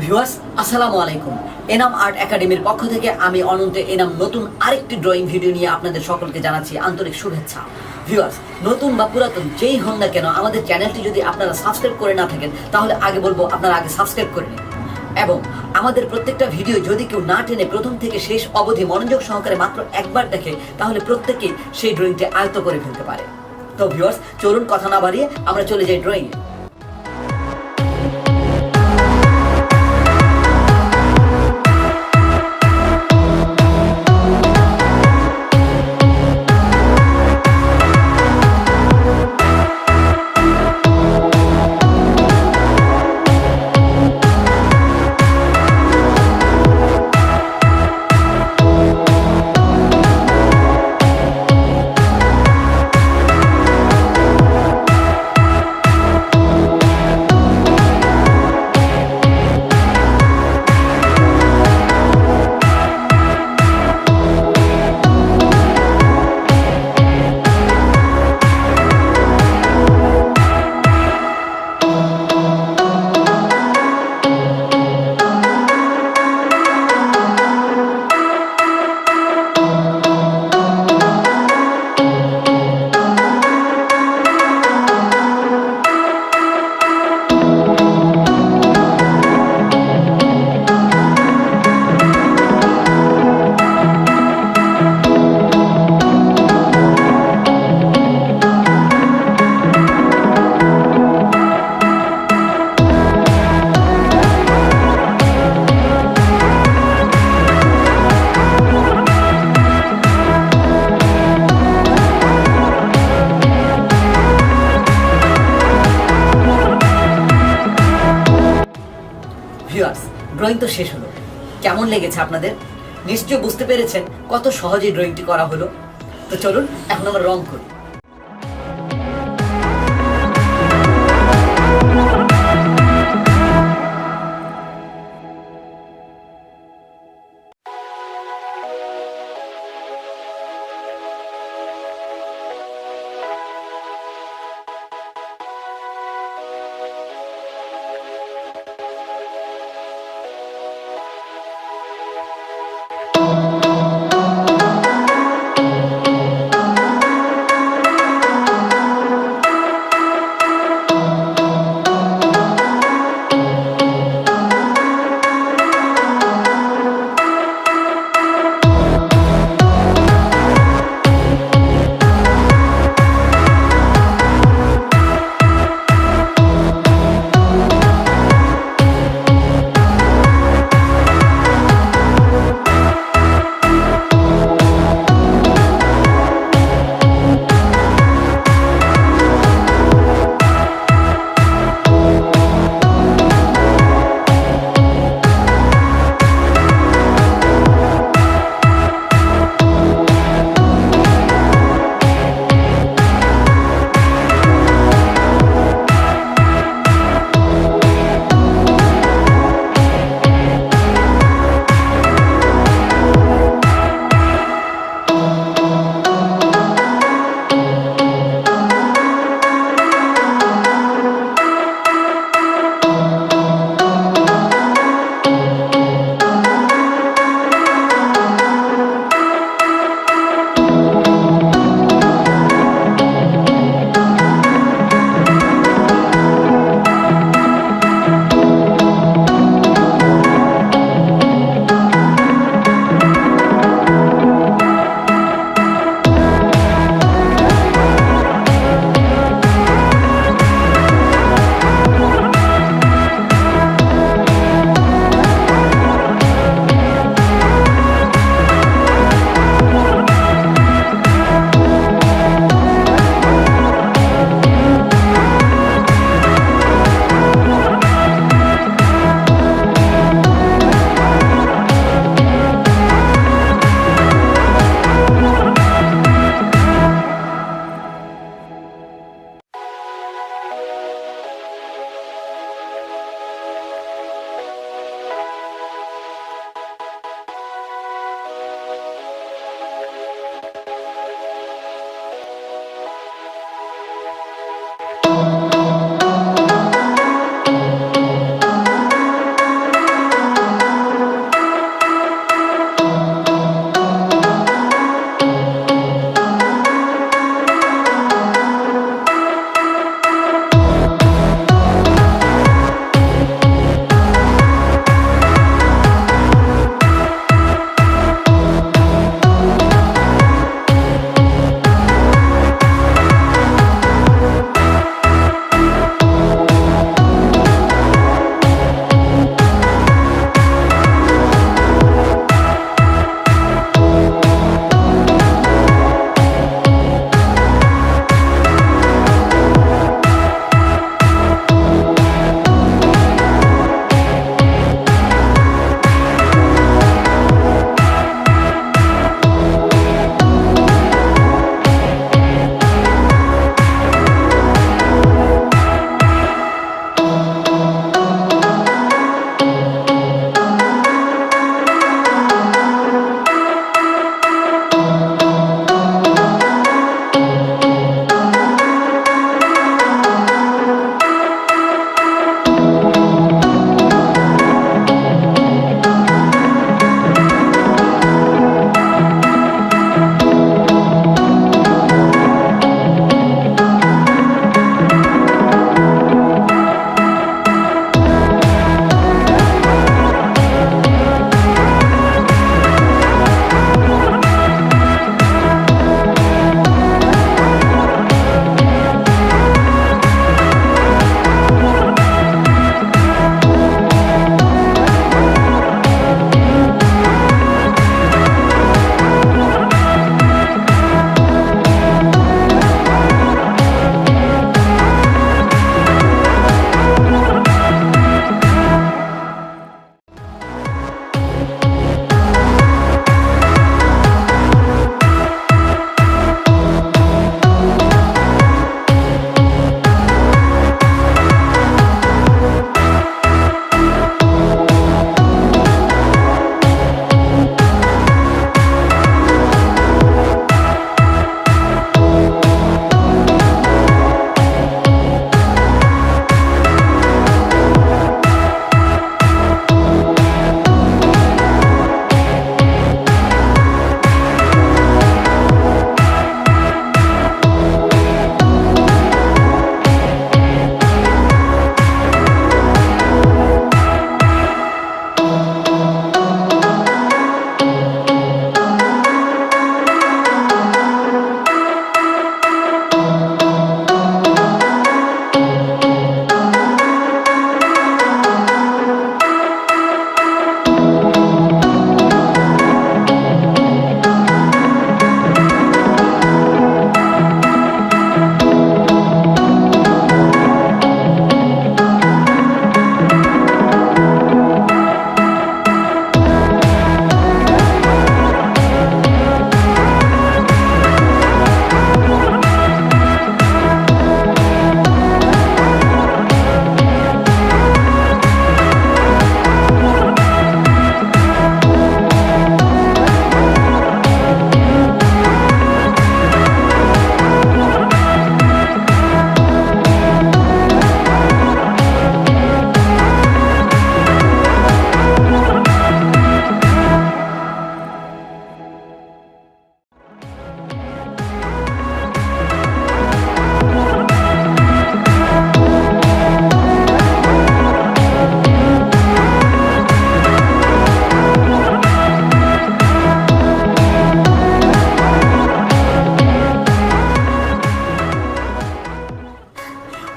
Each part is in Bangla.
ভিউয়ার্স আসসালামু আলাইকুম। এনাম আর্ট একাডেমির পক্ষ থেকে আমি অনন্ত এনাম নতুন আরেকটি ড্রয়িং ভিডিও নিয়ে আপনাদের সকলকে জানাচ্ছি আন্তরিক শুভেচ্ছা। ভিউয়ার্স, নতুন বা পুরাতন যেই হন না কেন, আমাদের চ্যানেলটি যদি আপনারা সাবস্ক্রাইব করে না থাকেন তাহলে আগে বলবো আপনারা আগে সাবস্ক্রাইব করে নিন, এবং আমাদের প্রত্যেকটা ভিডিও যদি কেউ না টেনে প্রথম থেকে শেষ অবধি মনোযোগ সহকারে মাত্র একবার দেখে তাহলে প্রত্যেকেই সেই ড্রয়িংটি আয়ত্ত করে ফেলতে পারে। তো ভিউয়ার্স, চলুন কথা না বাড়িয়ে আমরা চলে যাই ড্রয়িংয়ে। ভিউয়ার্স, ড্রয়িং তো শেষ হলো। কেমন লেগেছে আপনাদের? নিশ্চয়ই বুঝতে পেরেছেন কত সহজেই ড্রয়িংটি করা হলো। তো চলুন এখন আমরা রং করি।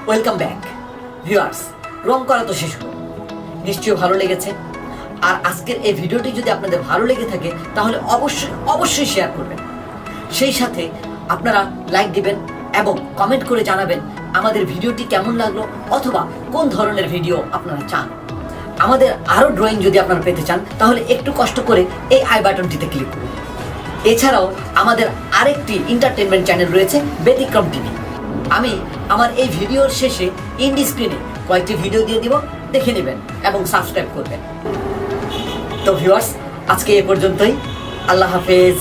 Welcome back viewers. রং করা তো শেষ হলো, নিশ্চয়ই ভালো লেগেছে। আর আজকের এই ভিডিওটি যদি আপনাদের ভালো লেগে থাকে তাহলে অবশ্যই শেয়ার করবেন। সেই সাথে আপনারা লাইক দিবেন এবং কমেন্ট করে জানাবেন আমাদের ভিডিওটি কেমন লাগলো অথবা কোন ধরনের ভিডিও আপনারা চান। আমাদের আরও ড্রয়িং যদি আপনারা পেতে চান তাহলে একটু কষ্ট করে এই আই বাটনটিতে ক্লিক করুন। এছাড়াও আমাদের আরেকটি এন্টারটেনমেন্ট চ্যানেল রয়েছে ব্যতিক্রম টিভি। আমি আমার এই ভিডিওর শেষে ইন্ডি স্ক্রিনে কয়েকটি ভিডিও দিয়ে দিব, দেখে নেবেন এবং সাবস্ক্রাইব করবেন। তো ভিউয়ার্স, আজকে এ পর্যন্তই। আল্লাহ হাফেজ।